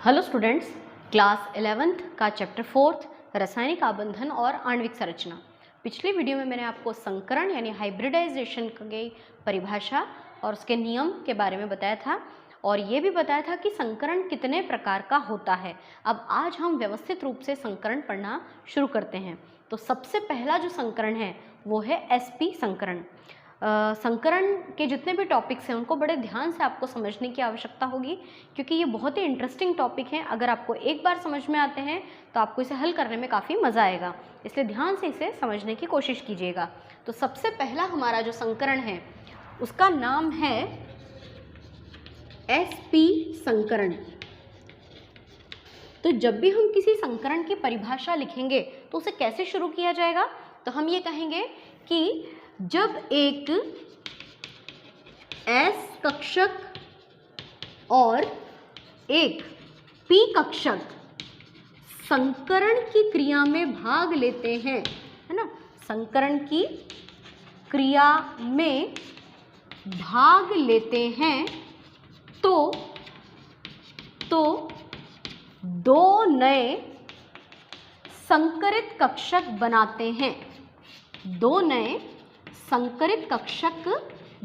Hello students, class 11th का chapter 4 रासायनिक आबंधन और आणविक संरचना। पिछली वीडियो में मैंने आपको संकरण यानी हाइब्रिडाइजेशन की परिभाषा और उसके नियम के बारे में बताया था और ये भी बताया था कि संकरण कितने प्रकार का होता है। अब आज हम व्यवस्थित रूप से संकरण पढ़ना शुरू करते हैं। तो सबसे पहला जो संकरण है वो है sp संकरण। संकरण के जितने भी टॉपिक्स हैं उनको बड़े ध्यान से आपको समझने की आवश्यकता होगी, क्योंकि ये बहुत ही इंटरेस्टिंग टॉपिक हैं। अगर आपको एक बार समझ में आते हैं तो आपको इसे हल करने में काफ़ी मज़ा आएगा, इसलिए ध्यान से इसे समझने की कोशिश कीजिएगा। तो सबसे पहला हमारा जो संकरण है उसका नाम है sp संकरण। तो जब भी हम किसी संकरण की परिभाषा लिखेंगे तो उसे कैसे शुरू किया जाएगा? तो हम ये कहेंगे कि जब एक S कक्षक और एक P कक्षक संकरण की क्रिया में भाग लेते हैं, है ना, संकरण की क्रिया में भाग लेते हैं तो दो नए संकरित कक्षक बनाते हैं, दो नए संकरित कक्षक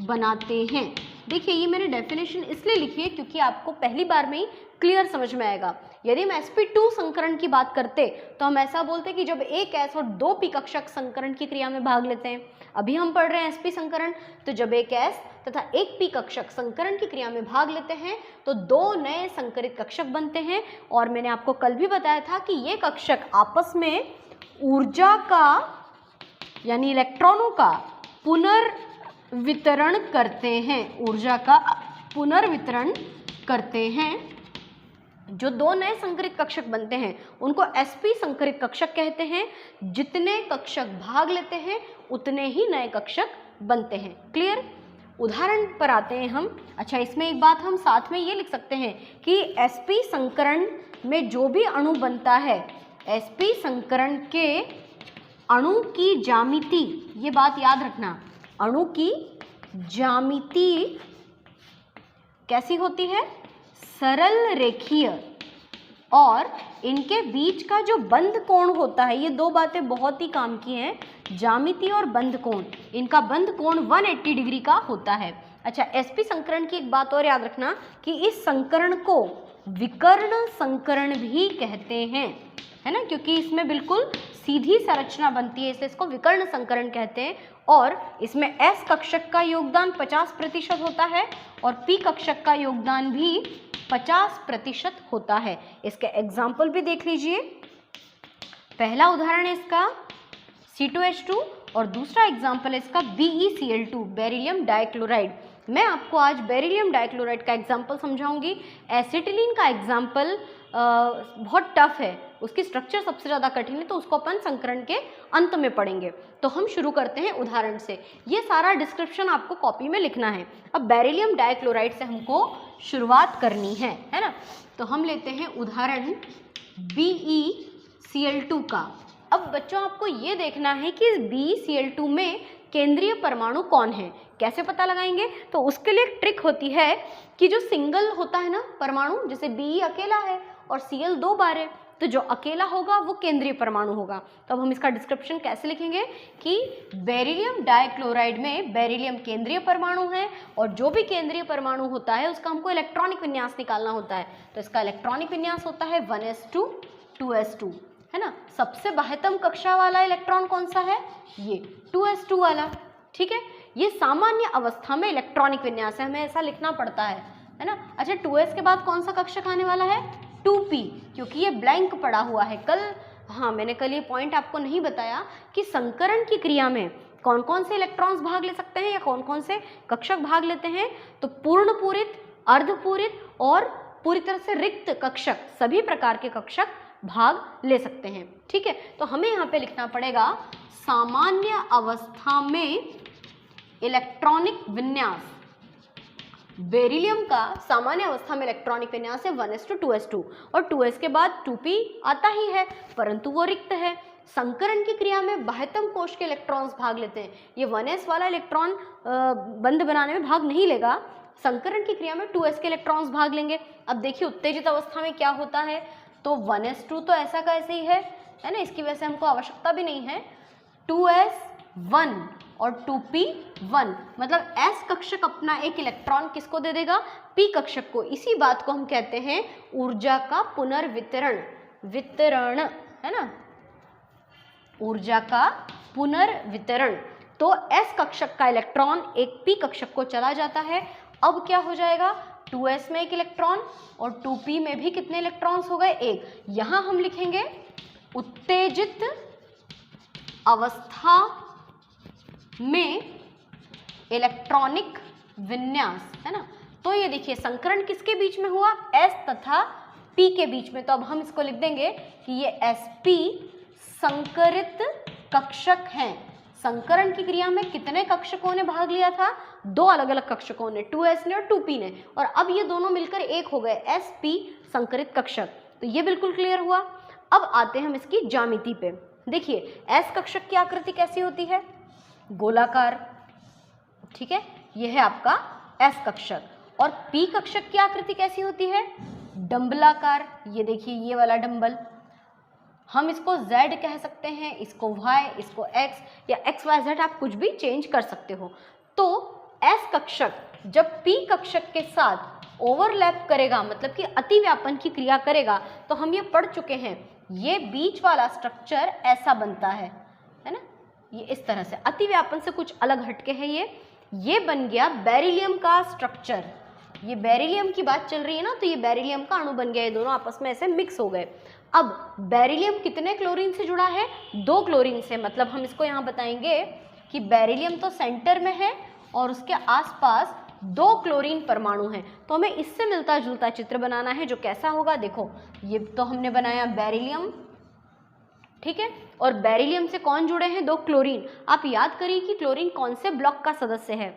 बनाते हैं। देखिए, ये मैंने डेफिनेशन इसलिए लिखी है क्योंकि आपको पहली बार में ही क्लियर समझ में आएगा। यदि हम sp2 संकरण की बात करते तो हम ऐसा बोलते कि जब एक S और दो P कक्षक संकरण की क्रिया में भाग लेते हैं। अभी हम पढ़ रहे हैं sp संकरण, तो जब एक S तथा एक P कक्षक संकरण की क्रिया में भाग लेते हैं तो दो नए संकरित कक्षक बनते हैं। और मैंने आपको कल भी बताया था कि ये कक्षक आपस में ऊर्जा का यानी इलेक्ट्रॉनों का पुनर्वितरण करते हैं, ऊर्जा का पुनर्वितरण करते हैं। जो दो नए संकरित कक्षक बनते हैं उनको sp संकरित कक्षक कहते हैं। जितने कक्षक भाग लेते हैं उतने ही नए कक्षक बनते हैं। क्लियर? उदाहरण पर आते हैं हम। अच्छा, इसमें एक बात हम साथ में ये लिख सकते हैं कि sp संकरण में जो भी अणु बनता है, sp संकरण के अणु की ज्यामिति, ये बात याद रखना, अणु की ज्यामिति कैसी होती है? सरल रेखीय। और इनके बीच का जो बंध कोण होता है, ये दो बातें बहुत ही काम की हैं, ज्यामिति और बंध कोण। इनका बंध कोण 180 डिग्री का होता है। अच्छा, sp संकरण की एक बात और याद रखना कि इस संकरण को विकर्ण संकरण भी कहते हैं, है ना, क्योंकि इसमें बिल्कुल सीधी संरचना बनती है, इसलिए इसको विकर्ण संकरण कहते हैं। और इसमें S कक्षक का योगदान 50% होता है और P कक्षक का योगदान भी 50% होता है। इसके एग्जाम्पल भी देख लीजिए। पहला उदाहरण है इसका C2H2 और दूसरा एग्जाम्पल है इसका BeCl2, बेरिलियम डाइक्लोराइड। मैं आपको आज बेरिलियम डाइक्लोराइड का एग्जाम्पल समझाऊंगी। एसिटिलीन का एग्जाम्पल बहुत टफ है, उसकी स्ट्रक्चर सबसे ज़्यादा कठिन है, तो उसको अपन संकरण के अंत में पढ़ेंगे। तो हम शुरू करते हैं उदाहरण से। ये सारा डिस्क्रिप्शन आपको कॉपी में लिखना है। अब बेरिलियम डाइक्लोराइड से हमको शुरुआत करनी है ना। तो हम लेते हैं उदाहरण BeCl2 का। अब बच्चों, आपको ये देखना है कि BeCl2 में केंद्रीय परमाणु कौन है। कैसे पता लगाएंगे? तो उसके लिए एक ट्रिक होती है कि जो सिंगल होता है ना परमाणु, जैसे Be अकेला है और Cl दो बार है, तो जो अकेला होगा वो केंद्रीय परमाणु होगा। तो अब हम इसका डिस्क्रिप्शन कैसे लिखेंगे कि बेरिलियम डाइक्लोराइड में बेरिलियम केंद्रीय परमाणु है और जो भी केंद्रीय परमाणु होता है उसका हमको इलेक्ट्रॉनिक विन्यास निकालना होता है। तो इसका इलेक्ट्रॉनिक विन्यास होता है 1s2 2s2, है ना। सबसे बाह्यतम कक्षा वाला इलेक्ट्रॉन कौन सा है? ये 2s2 वाला। ठीक है, ये सामान्य अवस्था में इलेक्ट्रॉनिक विन्यास है, हमें ऐसा लिखना पड़ता है ना। अच्छा, 2s के बाद कौन सा कक्षक आने वाला है? 2p, क्योंकि ये ब्लैंक पड़ा हुआ है। मैंने कल ये पॉइंट आपको नहीं बताया कि संकरण की क्रिया में कौन कौन से इलेक्ट्रॉन्स भाग ले सकते हैं या कौन कौन से कक्षक भाग लेते हैं। तो पूर्ण पूरित, अर्धपूरित और पूरी तरह से रिक्त कक्षक, सभी प्रकार के कक्षक भाग ले सकते हैं। ठीक है, तो हमें यहाँ पे लिखना पड़ेगा सामान्य अवस्था में इलेक्ट्रॉनिक विन्यास। बेरिलियम का सामान्य अवस्था में इलेक्ट्रॉनिक विन्यास है 1s2 2s2 और 2s के बाद 2p आता ही है, परंतु वो रिक्त है। संकरण की क्रिया में बाह्यतम कोश के इलेक्ट्रॉन्स भाग लेते हैं। ये 1s वाला इलेक्ट्रॉन बंध बनाने में भाग नहीं लेगा, संकरण की क्रिया में 2s के इलेक्ट्रॉन्स भाग लेंगे। अब देखिए उत्तेजित अवस्था में क्या होता है, तो 1s2 तो ऐसा का ऐसे ही है ना, इसकी वजह से हमको आवश्यकता भी नहीं है। 2s1 और 2p1, मतलब s कक्षक अपना एक इलेक्ट्रॉन किसको दे देगा, p कक्षक को। इसी बात को हम कहते हैं ऊर्जा का पुनर्वितरण, वितरण है ना, ऊर्जा का पुनर्वितरण। तो s कक्षक का इलेक्ट्रॉन एक p कक्षक को चला जाता है। अब क्या हो जाएगा, 2s में एक इलेक्ट्रॉन और 2p में भी कितने इलेक्ट्रॉन्स हो गए, एक। यहां हम लिखेंगे उत्तेजित अवस्था में इलेक्ट्रॉनिक विन्यास, है ना। तो ये देखिए संकरण किसके बीच में हुआ, s तथा p के बीच में। तो अब हम इसको लिख देंगे कि ये sp संकरित कक्षक हैं। संकरण की क्रिया में कितने कक्षकों ने भाग लिया था, दो अलग अलग कक्षकों ने, 2s ने और 2p ने, और अब ये दोनों मिलकर एक हो गए, sp संकरित कक्षक। तो ये बिल्कुल क्लियर हुआ। अब आते हैं हम इसकी ज्यामिति पे। देखिए s कक्षक की आकृति कैसी होती है, गोलाकार, ठीक है, ये है आपका s कक्षक। और p कक्षक की आकृति कैसी होती है, डंबलाकार। ये देखिए ये वाला डंबल, हम इसको z कह सकते हैं, इसको y, इसको x, या x y z आप कुछ भी चेंज कर सकते हो। तो s कक्षक जब p कक्षक के साथ ओवरलैप करेगा, मतलब कि अतिव्यापन की क्रिया करेगा, तो हम ये पढ़ चुके हैं, ये बीच वाला स्ट्रक्चर ऐसा बनता है ना, ये इस तरह से। अतिव्यापन से कुछ अलग हटके है ये बन गया बेरिलियम का स्ट्रक्चर। ये बेरिलियम की बात चल रही है ना, तो ये बेरिलियम का अणु बन गया, ये दोनों आपस में ऐसे मिक्स हो गए। अब बेरिलियम कितने क्लोरीन से जुड़ा है, 2 क्लोरीन से। मतलब हम इसको यहाँ बताएंगे कि बेरिलियम तो सेंटर में है और उसके आसपास 2 क्लोरीन परमाणु हैं। तो हमें इससे मिलता जुलता चित्र बनाना है, जो कैसा होगा, देखो ये तो हमने बनाया बेरिलियम, ठीक है, और बेरिलियम से कौन जुड़े हैं, 2 क्लोरीन। आप याद करिए कि क्लोरीन कौन से ब्लॉक का सदस्य है,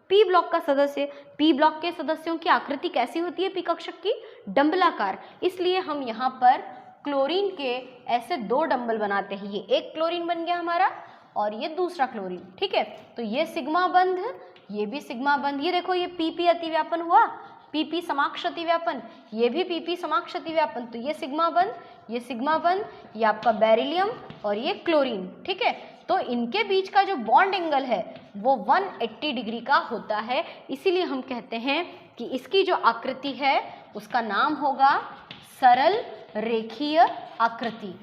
पी ब्लॉक का सदस्य। पी ब्लॉक के सदस्यों की आकृति कैसी होती है, पी कक्षक की, डंबलाकार। इसलिए हम यहाँ पर क्लोरीन के ऐसे 2 डंबल बनाते हैं। ये एक क्लोरीन बन गया हमारा और ये दूसरा क्लोरीन, ठीक है। तो ये सिग्मा बंध, ये भी सिग्मा बंध। ये देखो ये पी अतिव्यापन हुआ, पी समाक्ष अतिव्यापन, ये भी पी समाक्ष अतिव्यापन। तो ये सिग्मा बंध, ये सिग्मा बंध, ये आपका बेरिलियम और ये क्लोरीन, ठीक है। तो इनके बीच का जो बॉन्ड एंगल है वो 180 डिग्री का होता है। इसीलिए हम कहते हैं कि इसकी जो आकृति है उसका नाम होगा सरल रेखीय आकृति।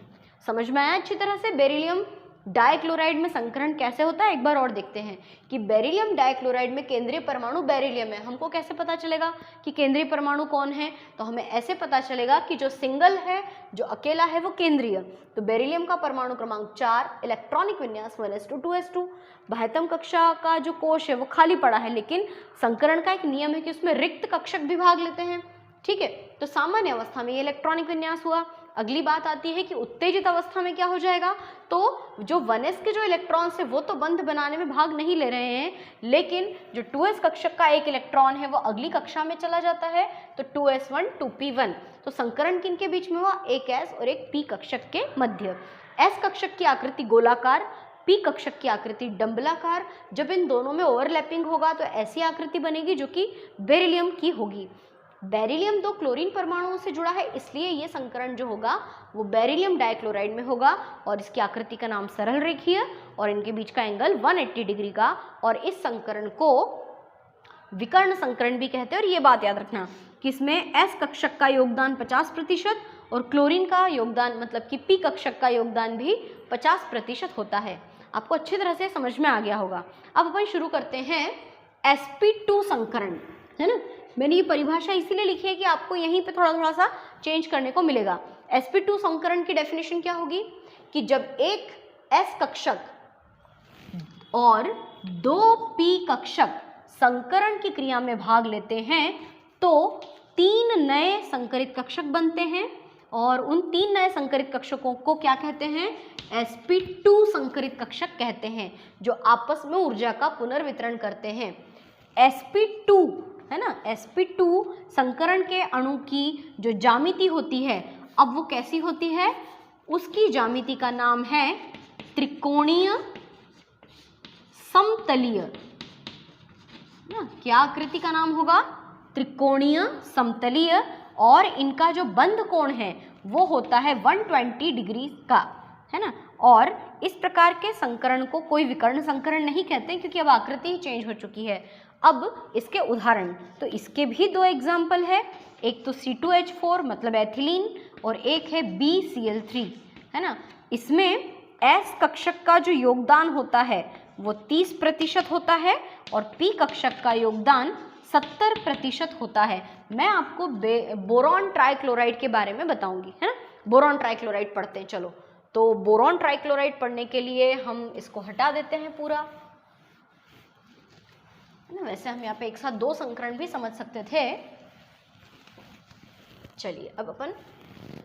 समझ में आया अच्छी तरह से। बेरिलियम डाइक्लोराइड में संकरण कैसे होता है एक बार और देखते हैं कि बेरिलियम डाइक्लोराइड में केंद्रीय परमाणु बेरिलियम है। हमको कैसे पता चलेगा कि केंद्रीय परमाणु कौन है, तो हमें ऐसे पता चलेगा कि जो सिंगल है, जो अकेला है, वो केंद्रीय। तो बेरिलियम का परमाणु क्रमांक 4, इलेक्ट्रॉनिक विन्यास 1s2 2s2। बाह्यतम कक्षा का जो कोश है वो खाली पड़ा है, लेकिन संकरण का एक नियम है कि उसमें रिक्त कक्षक भी भाग लेते हैं, ठीक है। तो सामान्य अवस्था में ये इलेक्ट्रॉनिक विन्यास हुआ। अगली बात आती है कि उत्तेजित अवस्था में क्या हो जाएगा, तो जो 1s के जो इलेक्ट्रॉन्स है वो तो बंध बनाने में भाग नहीं ले रहे हैं, लेकिन जो 2s कक्षक का एक इलेक्ट्रॉन है वो अगली कक्षा में चला जाता है, तो 2s1 2p1। तो संकरण किनके बीच में हुआ, एक s और एक p कक्षक के मध्य। s कक्षक की आकृति गोलाकार, p कक्षक की आकृति डंबलाकार। जब इन दोनों में ओवरलैपिंग होगा तो ऐसी आकृति बनेगी जो कि बेरिलियम की होगी। बेरिलियम 2 क्लोरीन परमाणुओं से जुड़ा है, इसलिए ये संकरण जो होगा वो बेरिलियम डाइक्लोराइड में होगा और इसकी आकृति का नाम सरल रेखीय और इनके बीच का एंगल 180 डिग्री का। और इस संकरण को विकर्ण संकरण भी कहते हैं। और ये बात याद रखना कि इसमें s कक्षक का योगदान 50% और क्लोरीन का योगदान, मतलब कि p कक्षक का योगदान भी 50% होता है। आपको अच्छी तरह से समझ में आ गया होगा। अब अपन शुरू करते हैं sp2 संकरण, है ना। मैंने ये परिभाषा इसीलिए लिखी है कि आपको यहीं पे थोड़ा सा चेंज करने को मिलेगा। sp2 संकरण की डेफिनेशन क्या होगी कि जब एक s कक्षक और 2 p कक्षक संकरण की क्रिया में भाग लेते हैं तो 3 नए संकरित कक्षक बनते हैं और उन 3 नए संकरित कक्षकों को क्या कहते हैं, sp2 संकरित कक्षक कहते हैं, जो आपस में ऊर्जा का पुनर्वितरण करते हैं। sp2 है ना, sp2 संकरण के अणु की जो ज्यामिति होती है, अब वो कैसी होती है, उसकी ज्यामिति का नाम है त्रिकोणीय समतलीय ना, क्या आकृति का नाम होगा? त्रिकोणीय समतलीय, और इनका जो बंध कोण है वो होता है 120 डिग्री का, है ना। और इस प्रकार के संकरण को कोई विकर्ण संकरण नहीं कहते क्योंकि अब आकृति ही चेंज हो चुकी है। अब इसके उदाहरण, तो इसके भी दो एग्जाम्पल है, एक तो C2H4 मतलब एथिलीन, और एक है BCl3, है ना। इसमें S कक्षक का जो योगदान होता है वो 30% होता है और P कक्षक का योगदान 70% होता है। मैं आपको बोरॉन ट्राइक्लोराइड के बारे में बताऊंगी, है ना। बोरॉन ट्राइक्लोराइड पढ़ते हैं, चलो। तो बोरॉन ट्राइक्लोराइड पढ़ने के लिए हम इसको हटा देते हैं पूरा, है ना। वैसे हम यहाँ पे एक साथ दो संकरण भी समझ सकते थे। चलिए अब अपन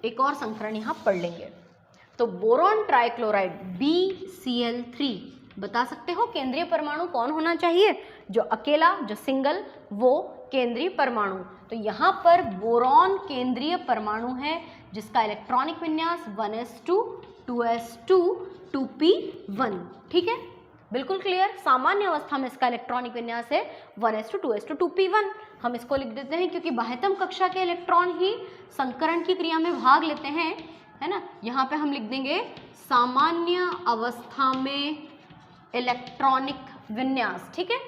एक और संकरण यहाँ पढ़ लेंगे। तो बोरॉन ट्राइक्लोराइड BCl3, बता सकते हो केंद्रीय परमाणु कौन होना चाहिए? जो अकेला, जो सिंगल, वो केंद्रीय परमाणु। तो यहाँ पर बोरॉन केंद्रीय परमाणु है जिसका इलेक्ट्रॉनिक विन्यास 1s2 2s2 2p1, ठीक है, बिल्कुल क्लियर। सामान्य अवस्था में इसका इलेक्ट्रॉनिक विन्यास है 1s2 2s2 2p1। हम इसको लिख देते हैं क्योंकि बाह्यतम कक्षा के इलेक्ट्रॉन ही संकरण की क्रिया में भाग लेते हैं, है ना। यहाँ पे हम लिख देंगे सामान्य अवस्था में इलेक्ट्रॉनिक विन्यास, ठीक है।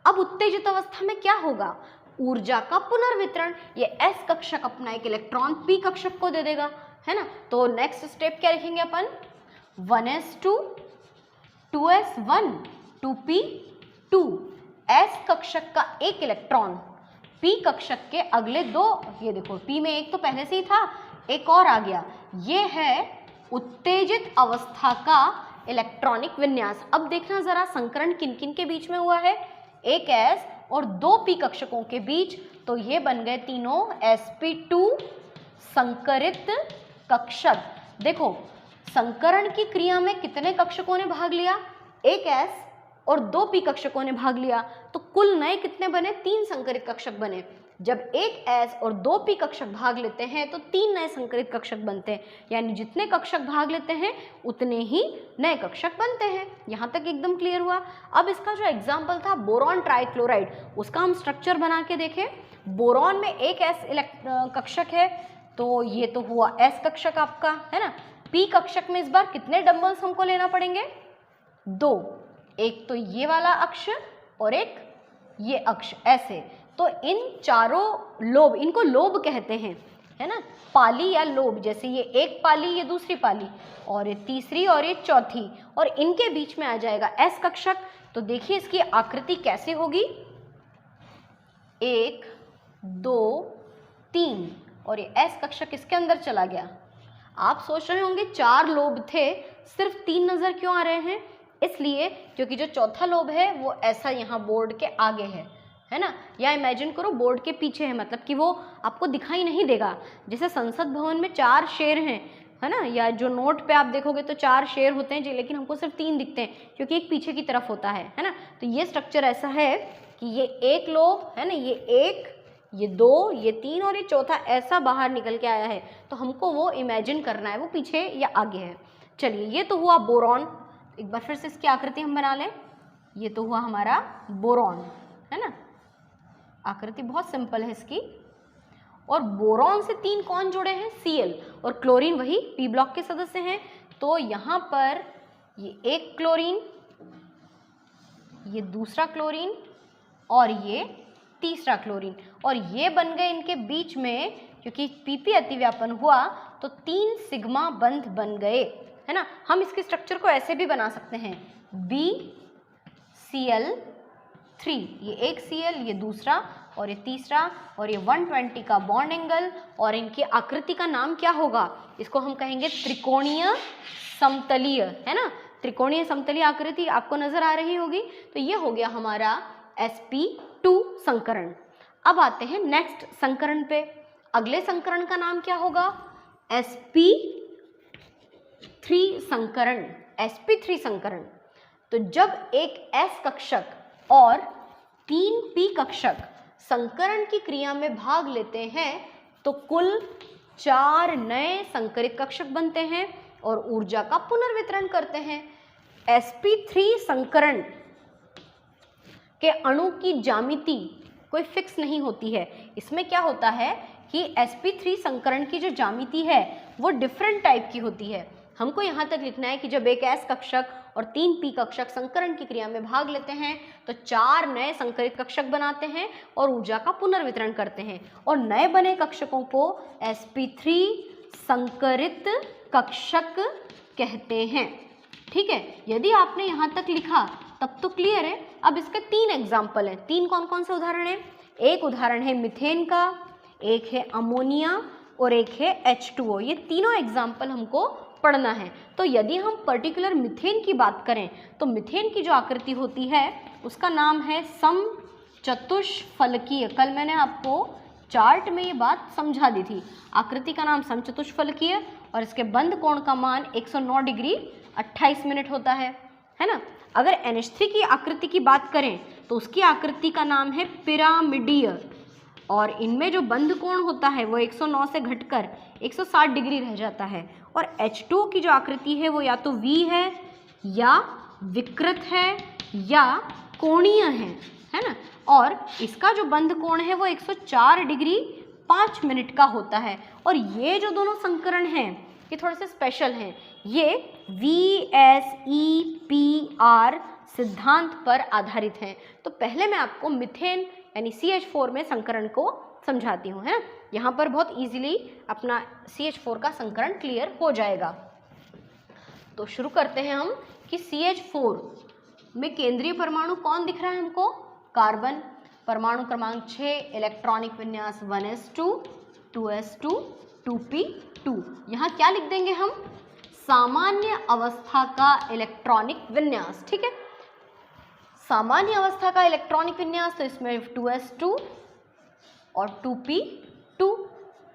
अब उत्तेजित अवस्था में क्या होगा? ऊर्जा का पुनर्वितरण। ये S कक्षक अपना एक इलेक्ट्रॉन P कक्षक को दे देगा, है ना। तो नेक्स्ट स्टेप क्या लिखेंगे अपन? 1s2 2s1 2p2। S कक्षक का एक इलेक्ट्रॉन P कक्षक के अगले दो, ये देखो P में एक तो पहले से ही था, एक और आ गया, ये है उत्तेजित अवस्था का इलेक्ट्रॉनिक विन्यास। अब देखना जरा संकरण किन किन के बीच में हुआ है? एक S और दो P कक्षकों के बीच, तो ये बन गए तीनों sp2 संकरित कक्षक। देखो संकरण की क्रिया में कितने कक्षकों ने भाग लिया? एक S और दो P कक्षकों ने भाग लिया, तो कुल नए कितने बने? 3 संकरित कक्षक बने। जब एक S और दो P कक्षक भाग लेते हैं तो 3 नए संकरित कक्षक बनते हैं, यानी जितने कक्षक भाग लेते हैं उतने ही नए कक्षक बनते हैं। यहाँ तक एकदम क्लियर हुआ। अब इसका जो एग्जाम्पल था बोरॉन ट्राइक्लोराइड, उसका हम स्ट्रक्चर बना के देखें। बोरॉन में एक S कक्षक है, तो ये तो हुआ S कक्षक आपका, है ना। P कक्षक में इस बार कितने डंबल्स हमको लेना पड़ेंगे? 2, एक तो ये वाला अक्ष और एक ये अक्ष, ऐसे। तो इन चारों लोब, इनको लोब कहते हैं, है ना, पाली या लोब। जैसे ये एक पाली, ये दूसरी पाली, और ये तीसरी और ये चौथी, और इनके बीच में आ जाएगा S कक्षक। तो देखिए इसकी आकृति कैसे होगी? 1 2 3, और ये S कक्षक इसके अंदर चला गया। आप सोच रहे होंगे 4 लोब थे, सिर्फ 3 नजर क्यों आ रहे हैं? इसलिए क्योंकि जो चौथा लोब है वो ऐसा यहाँ बोर्ड के आगे है ना, या इमेजिन करो बोर्ड के पीछे है, मतलब कि वो आपको दिखाई नहीं देगा। जैसे संसद भवन में 4 शेर हैं, है ना, या जो नोट पे आप देखोगे तो 4 शेर होते हैं, लेकिन हमको सिर्फ 3 दिखते हैं क्योंकि एक पीछे की तरफ होता है ना। तो ये स्ट्रक्चर ऐसा है कि ये एक लोब है ना, ये 1, ये 2, ये 3 और ये चौथा ऐसा बाहर निकल के आया है, तो हमको वो इमेजिन करना है वो पीछे या आगे है। चलिए ये तो हुआ बोरॉन। एक बार फिर से इसकी आकृति हम बना लें। ये तो हुआ हमारा बोरॉन, है ना। आकृति बहुत सिंपल है इसकी। और बोरॉन से 3 कौन जुड़े हैं? Cl, और क्लोरीन वही P ब्लॉक के सदस्य हैं। तो यहाँ पर ये एक क्लोरीन, ये दूसरा क्लोरीन और ये तीसरा क्लोरीन, और ये बन गए इनके बीच में, क्योंकि PP अतिव्यापन हुआ तो 3 सिग्मा बंध बन गए, है ना। हम इसके स्ट्रक्चर को ऐसे भी बना सकते हैं, BCl3, ये एक Cl, ये दूसरा और ये तीसरा, और ये 120 का बॉन्ड एंगल, और इनकी आकृति का नाम क्या होगा? इसको हम कहेंगे त्रिकोणीय समतलीय, है ना। त्रिकोणीय समतलीय आकृति आपको नजर आ रही होगी। तो ये हो गया हमारा sp2 संकरण। अब आते हैं नेक्स्ट संकरण पे। अगले संकरण का नाम क्या होगा? sp3 संकरण। sp3 संकरण। तो जब एक S कक्षक और 3 P कक्षक संकरण की क्रिया में भाग लेते हैं तो कुल 4 नए संकरित कक्षक बनते हैं और ऊर्जा का पुनर्वितरण करते हैं। sp3 संकरण के अणु की ज्यामिति कोई फिक्स नहीं होती है। इसमें क्या होता है कि sp3 संकरण की जो ज्यामिति है वो डिफरेंट टाइप की होती है। हमको यहाँ तक लिखना है कि जब एक s कक्षक और 3 p कक्षक संकरण की क्रिया में भाग लेते हैं तो 4 नए संकरित कक्षक बनाते हैं और ऊर्जा का पुनर्वितरण करते हैं, और नए बने कक्षकों को sp3 संकरित कक्षक कहते हैं। ठीक है, यदि आपने यहाँ तक लिखा तब तो क्लियर है। अब इसके 3 एग्जाम्पल हैं। 3 कौन कौन से उदाहरण हैं? एक उदाहरण है मीथेन का, एक है अमोनिया और एक है H2O। ये तीनों एग्जाम्पल हमको पढ़ना है। तो यदि हम पर्टिकुलर मीथेन की बात करें तो मीथेन की जो आकृति होती है उसका नाम है समचतुष्फलकीय। कल मैंने आपको चार्ट में ये बात समझा दी थी। आकृति का नाम समचतुष्फलकीय और इसके बंध कोण का मान 109 डिग्री 28 मिनट होता है ना। अगर NH3 की आकृति की बात करें तो उसकी आकृति का नाम है पिरामिडीय और इनमें जो बंध कोण होता है वो 109 से घटकर 160 डिग्री रह जाता है। और H2O की जो आकृति है वो या तो V है या विकृत है या कोणीय है ना। और इसका जो बंध कोण है वो 104 डिग्री 5 मिनट का होता है। और ये जो दोनों संकरण हैं ये थोड़े से स्पेशल हैं। ये VSEPR सिद्धांत पर आधारित हैं। तो पहले मैं आपको मीथेन यानी CH4 में संकरण को समझाती हूँ, है ना। यहाँ पर बहुत इजीली अपना CH4 का संकरण क्लियर हो जाएगा। तो शुरू करते हैं हम कि CH4 में केंद्रीय परमाणु कौन दिख रहा है हमको? कार्बन। परमाणु क्रमांक 6, इलेक्ट्रॉनिक विन्यास 1s2, 2s2, 2p2। यहाँ क्या लिख देंगे हम? सामान्य अवस्था का इलेक्ट्रॉनिक विन्यास। ठीक है, सामान्य अवस्था का इलेक्ट्रॉनिक विन्यास, तो इसमें 2s2 और 2p2।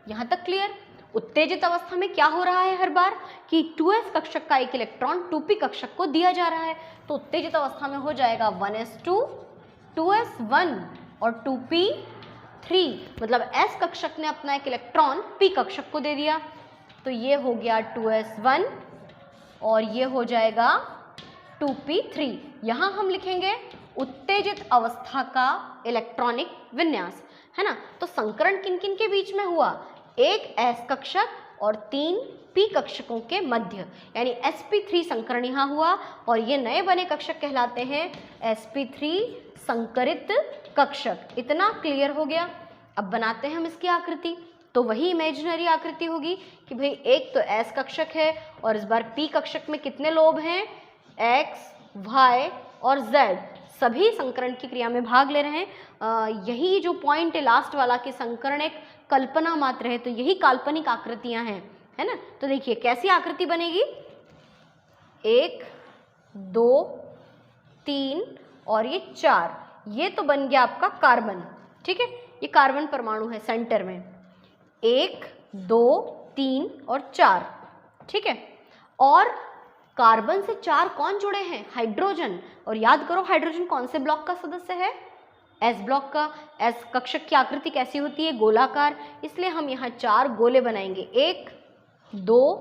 यहाँ तक क्लियर। उत्तेजित अवस्था में क्या हो रहा है हर बार कि 2s कक्षक का एक इलेक्ट्रॉन 2p कक्षक को दिया जा रहा है। तो उत्तेजित अवस्था में हो जाएगा 1s2, 2s1 और 2p3, मतलब s कक्षक ने अपना एक इलेक्ट्रॉन p कक्षक को दे दिया। तो ये हो गया 2s1 और ये हो जाएगा 2p3। यहाँ हम लिखेंगे उत्तेजित अवस्था का इलेक्ट्रॉनिक विन्यास, है ना। तो संकरण किन किन के बीच में हुआ? एक s कक्षक और 3 p कक्षकों के मध्य, यानी sp3 संकरण यहाँ हुआ और ये नए बने कक्षक कहलाते हैं sp3 संकरित कक्षक। इतना क्लियर हो गया। अब बनाते हैं हम इसकी आकृति। तो वही इमेजिनरी आकृति होगी कि भाई एक तो s कक्षक है और इस बार p कक्षक में कितने लोब हैं? x, y और z सभी संकरण की क्रिया में भाग ले रहे हैं। यही जो पॉइंट है लास्ट वाला कि संकरण एक कल्पना मात्र है, तो यही काल्पनिक आकृतियां हैं, है ना। तो देखिए कैसी आकृति बनेगी? 1, 2, 3 और ये 4। ये तो बन गया आपका कार्बन। ठीक है, ये कार्बन परमाणु है सेंटर में। 1, 2, 3 और 4। ठीक है, और कार्बन से 4 कौन जुड़े हैं? हाइड्रोजन। और याद करो हाइड्रोजन कौन से ब्लॉक का सदस्य है? एस ब्लॉक का। एस कक्षक की आकृति कैसी होती है? गोलाकार। इसलिए हम यहाँ 4 गोले बनाएंगे। 1, 2,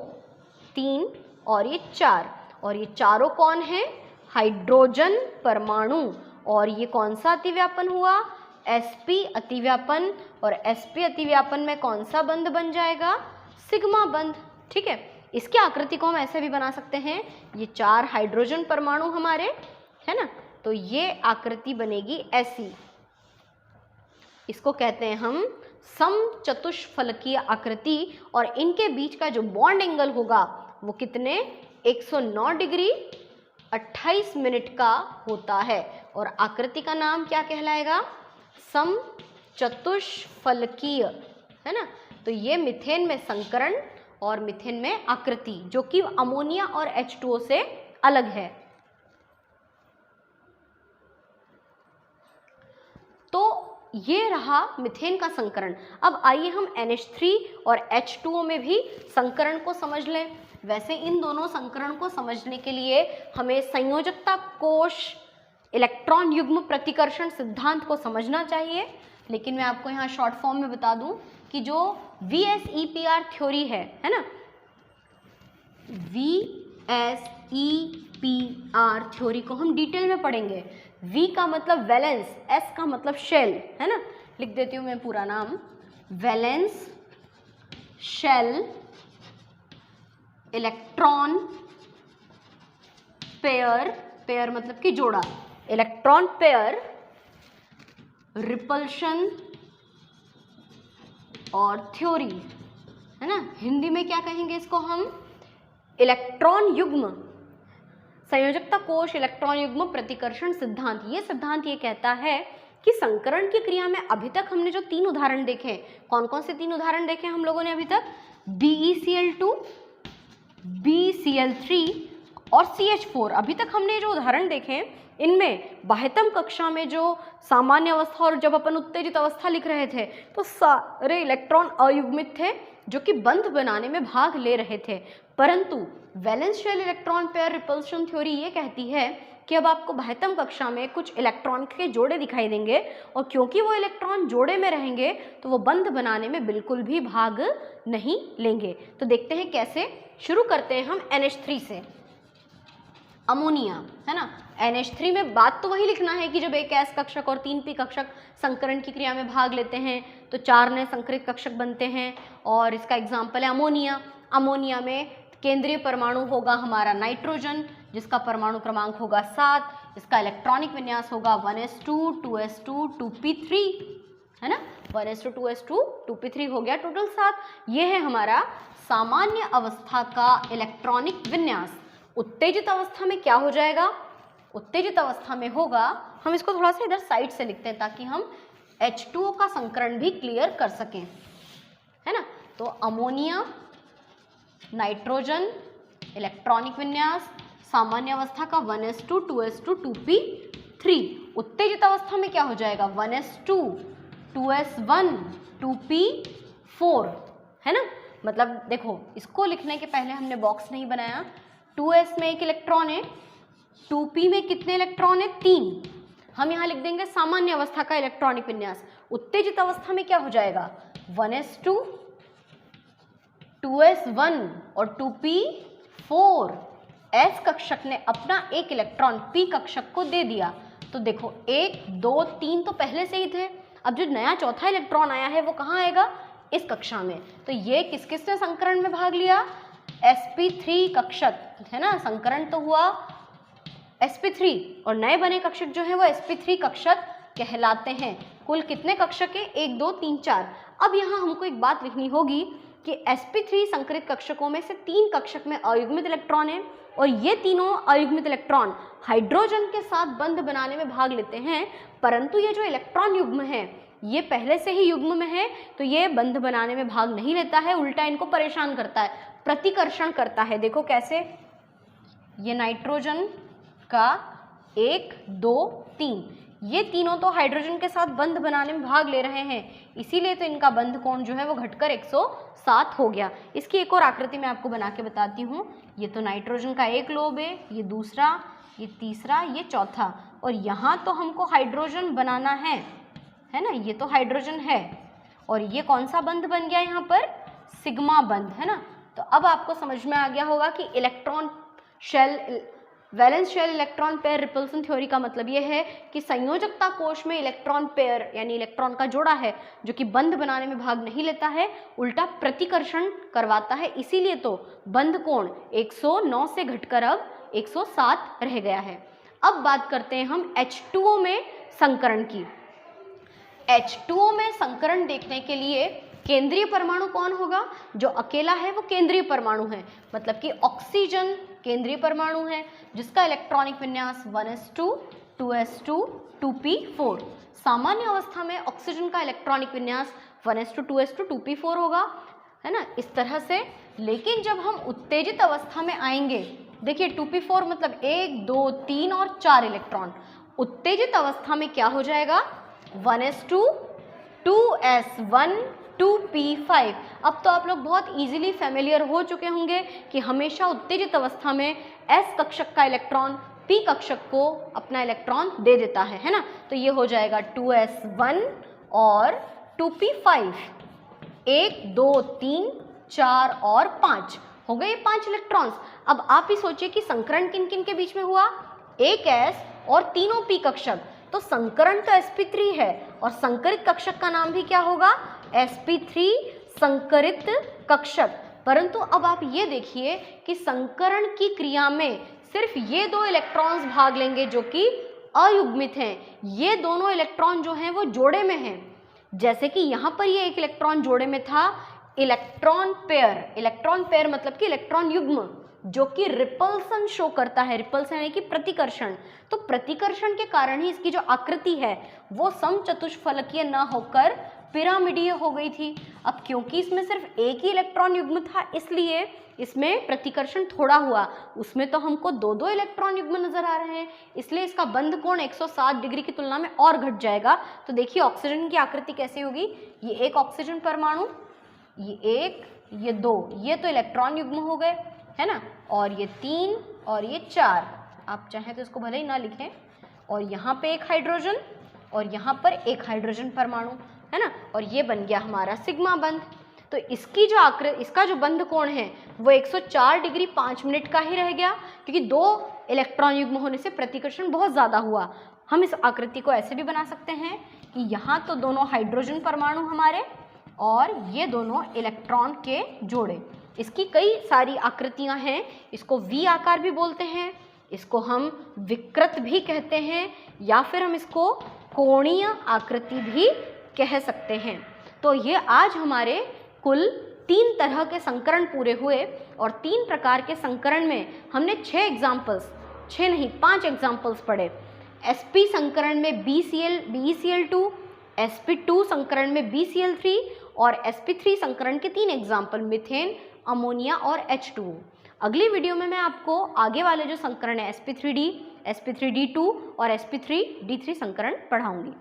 3 और ये 4। और ये चारों कौन है? हाइड्रोजन परमाणु। और ये कौन सा अतिव्यापन हुआ? sp अतिव्यापन। और sp अतिव्यापन में कौन सा बंध बन जाएगा? सिग्मा बंध। ठीक है, इसकी आकृति को हम ऐसे भी बना सकते हैं। ये 4 हाइड्रोजन परमाणु हमारे, है ना। तो ये आकृति बनेगी ऐसी। इसको कहते हैं हम समचतुष्फलकीय आकृति। और इनके बीच का जो बॉन्ड एंगल होगा वो कितने? 109 डिग्री 28 मिनट का होता है। और आकृति का नाम क्या कहलाएगा? समचतुष्फलकीय, है ना। तो ये मीथेन में संकरण और मीथेन में आकृति, जो कि अमोनिया और H2O से अलग है। तो ये रहा मीथेन का संकरण। अब आइए हम NH3 और H2O में भी संकरण को समझ लें। वैसे इन दोनों संकरण को समझने के लिए हमें संयोजकता कोश इलेक्ट्रॉन युग्म प्रतिकर्षण सिद्धांत को समझना चाहिए, लेकिन मैं आपको यहाँ शॉर्ट फॉर्म में बता दूं कि जो VSEPR थ्योरी है ना, VSEPR थ्योरी को हम डिटेल में पढ़ेंगे। V का मतलब वैलेंस, S का मतलब शेल, है ना। लिख देती हूँ मैं पूरा नाम, valence shell electron pair, pair मतलब कि जोड़ा, इलेक्ट्रॉन पेयर रिपल्शन और थ्योरी, है ना। हिंदी में क्या कहेंगे इसको हम, इलेक्ट्रॉन युग्म, संयोजकता कोश इलेक्ट्रॉन युग्म प्रतिकर्षण सिद्धांत। ये सिद्धांत ये कहता है कि संकरण की क्रिया में अभी तक हमने जो 3 उदाहरण देखे, कौन कौन से 3 उदाहरण देखे हम लोगों ने अभी तक, BeCl2, BCl3 और CH4। अभी तक हमने जो उदाहरण देखे इनमें बाह्यतम कक्षा में जो सामान्य अवस्था और जब अपन उत्तेजित अवस्था लिख रहे थे तो सारे इलेक्ट्रॉन अयुग्मित थे जो कि बंध बनाने में भाग ले रहे थे। परंतु valence shell electron pair repulsion theory ये कहती है कि अब आपको बाह्यतम कक्षा में कुछ इलेक्ट्रॉन के जोड़े दिखाई देंगे और क्योंकि वो इलेक्ट्रॉन जोड़े में रहेंगे तो वो बंध बनाने में बिल्कुल भी भाग नहीं लेंगे। तो देखते हैं कैसे। शुरू करते हैं हम NH3 से, अमोनिया, है ना। NH3 में बात तो वही लिखना है कि जब एक S कक्षक और 3 P कक्षक संकरण की क्रिया में भाग लेते हैं तो 4 नए संकरित कक्षक बनते हैं और इसका एग्जाम्पल है अमोनिया। अमोनिया में केंद्रीय परमाणु होगा हमारा नाइट्रोजन जिसका परमाणु क्रमांक होगा 7, इसका इलेक्ट्रॉनिक विन्यास होगा 1s2 2s2 2p3, है ना। 1s2 2s2 2p3 हो गया टोटल 7। ये है हमारा सामान्य अवस्था का इलेक्ट्रॉनिक विन्यास। उत्तेजित अवस्था में क्या हो जाएगा, उत्तेजित अवस्था में होगा, हम इसको थोड़ा सा इधर साइड से लिखते हैं ताकि हम H2O का संकरण भी क्लियर कर सकें, है ना। तो अमोनिया, नाइट्रोजन, इलेक्ट्रॉनिक विन्यास, सामान्य अवस्था का 1s2 2s2 2p3। उत्तेजित अवस्था में क्या हो जाएगा 1s2 2s1 2p4, है ना। मतलब देखो इसको लिखने के पहले हमने बॉक्स नहीं बनाया, 2s में एक इलेक्ट्रॉन है, 2p में कितने इलेक्ट्रॉन है 3। हम यहाँ लिख देंगे सामान्य अवस्था का इलेक्ट्रॉनिक विन्यास। उत्तेजित अवस्था में क्या हो जाएगा 1s2 2s1 और 2p4। S कक्षक ने अपना एक इलेक्ट्रॉन P कक्षक को दे दिया। तो देखो 1 2 3 तो पहले से ही थे, अब जो नया चौथा इलेक्ट्रॉन आया है वो कहाँ आएगा, इस कक्षा में। तो ये किस किसने संकरण में भाग लिया, sp3 कक्षक, है ना। संकरण तो हुआ sp3 और नए बने कक्षक जो है वो sp3 कक्षक कहलाते हैं। कुल कितने कक्षक है 1 2 3 4। अब यहाँ हमको एक बात लिखनी होगी कि sp3 संकरित कक्षकों में से 3 कक्षक में अयुग्मित इलेक्ट्रॉन है और ये तीनों अयुग्मित इलेक्ट्रॉन हाइड्रोजन के साथ बंध बनाने में भाग लेते हैं, परंतु ये जो इलेक्ट्रॉन युग्म है ये पहले से ही युग्म में है तो ये बंध बनाने में भाग नहीं लेता है, उल्टा इनको परेशान करता है, प्रतिकर्षण करता है। देखो कैसे, ये नाइट्रोजन का 1 2 3, ये तीनों तो हाइड्रोजन के साथ बंध बनाने में भाग ले रहे हैं, इसीलिए तो इनका बंध कोण जो है वो घटकर 107 हो गया। इसकी एक और आकृति मैं आपको बना के बताती हूँ। ये तो नाइट्रोजन का एक लोब है, ये दूसरा, ये तीसरा, ये चौथा, और यहाँ तो हमको हाइड्रोजन बनाना है ना। ये तो हाइड्रोजन है और ये कौन सा बंध बन गया यहाँ पर, सिग्मा बंध, है ना। तो अब आपको समझ में आ गया होगा कि electron shell, valence shell electron pair repulsion theory का मतलब ये है कि संयोजकता कोश में इलेक्ट्रॉन पेयर यानी इलेक्ट्रॉन का जोड़ा है जो कि बंध बनाने में भाग नहीं लेता है, उल्टा प्रतिकर्षण करवाता है। इसीलिए तो बंध कोण 109 से घटकर अब 107 रह गया है। अब बात करते हैं हम H2O में संकरण की। H2O में संकरण देखने के लिए केंद्रीय परमाणु कौन होगा, जो अकेला है वो केंद्रीय परमाणु है, मतलब कि ऑक्सीजन केंद्रीय परमाणु है जिसका इलेक्ट्रॉनिक विन्यास 1s2 2s2 2p4। सामान्य अवस्था में ऑक्सीजन का इलेक्ट्रॉनिक विन्यास 1s2 2s2 2p4 होगा, है ना, इस तरह से। लेकिन जब हम उत्तेजित अवस्था में आएंगे, देखिए 2p4 मतलब 1 2 3 और 4 इलेक्ट्रॉन। उत्तेजित अवस्था में क्या हो जाएगा 1s2 2s1 2p5। अब तो आप लोग बहुत इजीली फेमिलियर हो चुके होंगे कि हमेशा उत्तेजित अवस्था में S कक्षक का इलेक्ट्रॉन P कक्षक को अपना इलेक्ट्रॉन दे देता है ना। तो ये हो जाएगा 2s1 और 2p5, 1 2 3 4 और 5 हो गए 5 इलेक्ट्रॉन्स। अब आप ही सोचिए कि संकरण किन किन के बीच में हुआ, एक S और तीनों p कक्षक, तो संकरण तो sp3 है और संकरित कक्षक का नाम भी क्या होगा, sp3 संकरित कक्षक। परंतु अब आप ये देखिए कि संकरण की क्रिया में सिर्फ ये 2 इलेक्ट्रॉन्स भाग लेंगे जो कि अयुग्मित हैं। ये दोनों इलेक्ट्रॉन जो हैं वो जोड़े में हैं, जैसे कि यहाँ पर ये एक इलेक्ट्रॉन जोड़े में था, इलेक्ट्रॉन पेयर मतलब कि इलेक्ट्रॉन युग्म जो कि रिपल्सन शो करता है, रिपल्सन यानी कि प्रतिकर्षण। तो प्रतिकर्षण के कारण ही इसकी जो आकृति है वो समचतुष्फलकीय न होकर पिरामिडीय हो गई थी। अब क्योंकि इसमें सिर्फ एक ही इलेक्ट्रॉन युग्म था इसलिए इसमें प्रतिकर्षण थोड़ा हुआ, उसमें तो हमको 2-2 इलेक्ट्रॉन युग्म नजर आ रहे हैं, इसलिए इसका बंध कोण 160 डिग्री की तुलना में और घट जाएगा। तो देखिए ऑक्सीजन की आकृति कैसे होगी, ये एक ऑक्सीजन परमाणु, ये एक, ये 2, ये तो इलेक्ट्रॉन युग्म हो गए, है ना, और ये 3 और ये 4, आप चाहें तो इसको भले ही ना लिखें, और यहाँ पे एक हाइड्रोजन और यहाँ पर एक हाइड्रोजन परमाणु, है ना, और ये बन गया हमारा सिग्मा बंध। तो इसकी जो इसका जो बंध कोण है वो 104 डिग्री 5 मिनट का ही रह गया, क्योंकि 2 इलेक्ट्रॉन युग्म होने से प्रतिकर्षण बहुत ज़्यादा हुआ। हम इस आकृति को ऐसे भी बना सकते हैं कि यहाँ तो दोनों हाइड्रोजन परमाणु हमारे और ये दोनों इलेक्ट्रॉन के जोड़े। इसकी कई सारी आकृतियाँ हैं, इसको वी आकार भी बोलते हैं, इसको हम विकृत भी कहते हैं, या फिर हम इसको कोणीय आकृति भी कह सकते हैं। तो ये आज हमारे कुल 3 तरह के संकरण पूरे हुए, और 3 प्रकार के संकरण में हमने 6 एग्जाम्पल्स, 6 नहीं 5 एग्जाम्पल्स पढ़े। sp संकरण में BeCl2, sp2 संकरण में BCl3 और sp3 संकरण के 3 एग्जाम्पल मीथेन, अमोनिया और H2O। अगली वीडियो में मैं आपको आगे वाले जो संकरण है sp3d, sp3d2 और sp3d3 संकरण पढ़ाऊंगी।